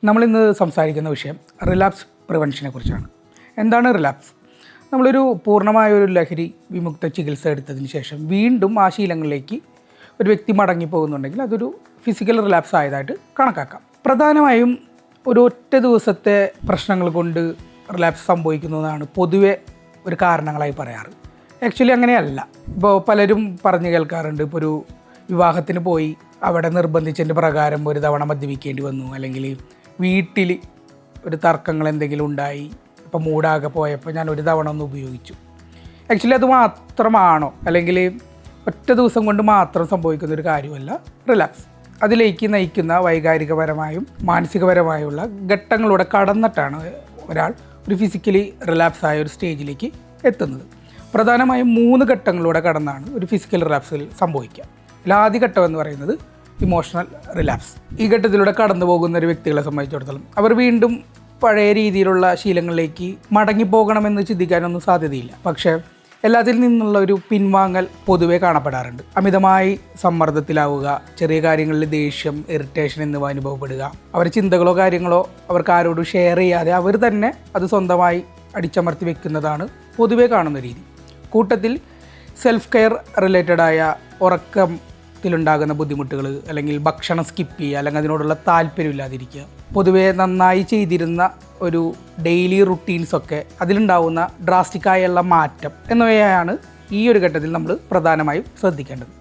നമ്മളിന്ന് സംസാരിക്കുന്ന വിഷയം റിലാപ്സ് പ്രിവെൻഷനെ കുറിച്ചാണ്. എന്താണ് റിലാപ്സ്? നമ്മളൊരു പൂർണ്ണമായ ഒരു ലഹരി വിമുക്ത ചികിത്സ എടുത്തതിന് ശേഷം വീണ്ടും ആ ശീലങ്ങളിലേക്ക് ഒരു വ്യക്തി മടങ്ങിപ്പോകുന്നുണ്ടെങ്കിൽ അതൊരു ഫിസിക്കൽ റിലാപ്സ് ആയതായിട്ട് കണക്കാക്കാം. പ്രധാനമായും ഒരു ഒറ്റ ദിവസത്തെ പ്രശ്നങ്ങൾ കൊണ്ട് റിലാപ്സ് സംഭവിക്കുന്നതാണ് പൊതുവെ ഒരു കാരണങ്ങളായി പറയാറ്. ആക്ച്വലി അങ്ങനെയല്ല. ഇപ്പോൾ പലരും പറഞ്ഞു കേൾക്കാറുണ്ട്, ഇപ്പോൾ ഒരു വിവാഹത്തിന് പോയി അവിടെ നിർബന്ധിച്ചതിൻ്റെ പ്രകാരം ഒരു തവണ മദ്യപിക്കേണ്ടി വന്നു, അല്ലെങ്കിൽ വീട്ടിൽ ഒരു തർക്കങ്ങൾ എന്തെങ്കിലും ഉണ്ടായി, ഇപ്പോൾ മൂടാകെ പോയപ്പോൾ ഞാൻ ഒരു തവണ ഒന്ന് ഉപയോഗിച്ചു. ആക്ച്വലി അത് മാത്രമാണോ, അല്ലെങ്കിൽ ഒറ്റ ദിവസം കൊണ്ട് മാത്രം സംഭവിക്കുന്ന ഒരു കാര്യമല്ല റിലാക്സ്. അതിലേക്ക് നയിക്കുന്ന വൈകാരികപരമായും മാനസികപരമായുള്ള ഘട്ടങ്ങളിലൂടെ കടന്നിട്ടാണ് ഒരാൾ ഒരു ഫിസിക്കലി റിലാപ്സ് ആയ ഒരു സ്റ്റേജിലേക്ക് എത്തുന്നത്. പ്രധാനമായും 3 ഘട്ടങ്ങളിലൂടെ കടന്നാണ് ഒരു ഫിസിക്കൽ റിലാപ്സിൽ സംഭവിക്കുക. ആദ്യ ഘട്ടം എന്ന് പറയുന്നത് ഇമോഷണൽ റിലാപ്സ്. ഈ ഘട്ടത്തിലൂടെ കടന്നു പോകുന്ന ഒരു വ്യക്തികളെ സംബന്ധിച്ചിടത്തോളം അവർ വീണ്ടും പഴയ രീതിയിലുള്ള ശീലങ്ങളിലേക്ക് മടങ്ങിപ്പോകണമെന്ന് ചിന്തിക്കാനൊന്നും സാധ്യതയില്ല. പക്ഷേ എല്ലാത്തിൽ നിന്നുള്ള ഒരു പിൻവാങ്ങൽ പൊതുവെ കാണപ്പെടാറുണ്ട്. അമിതമായി സമ്മർദ്ദത്തിലാവുക, ചെറിയ കാര്യങ്ങളിൽ ദേഷ്യം, ഇറിറ്റേഷൻ എന്നിവ അനുഭവപ്പെടുക, അവരുടെ ചിന്തകളോ കാര്യങ്ങളോ അവർക്ക് ആരോടും ഷെയർ ചെയ്യാതെ അവർ തന്നെ അത് സ്വന്തമായി അടിച്ചമർത്തി വെക്കുന്നതാണ് പൊതുവെ കാണുന്ന രീതി. കൂട്ടത്തിൽ സെൽഫ് കെയർ റിലേറ്റഡായ ഉറക്കത്തിലുണ്ടാകുന്ന ബുദ്ധിമുട്ടുകൾ, അല്ലെങ്കിൽ ഭക്ഷണം സ്കിപ്പ് ചെയ്യുക, അല്ലെങ്കിൽ അതിനോടുള്ള താല്പര്യമില്ലാതിരിക്കുക, പൊതുവേ നന്നായി ചെയ്തിരുന്ന ഒരു ഡെയിലി റുട്ടീൻസൊക്കെ അതിലുണ്ടാവുന്ന ഡ്രാസ്റ്റിക്കായുള്ള മാറ്റം എന്നിവയാണ് ഈ ഒരു ഘട്ടത്തിൽ നമ്മൾ പ്രധാനമായും ശ്രദ്ധിക്കേണ്ടത്.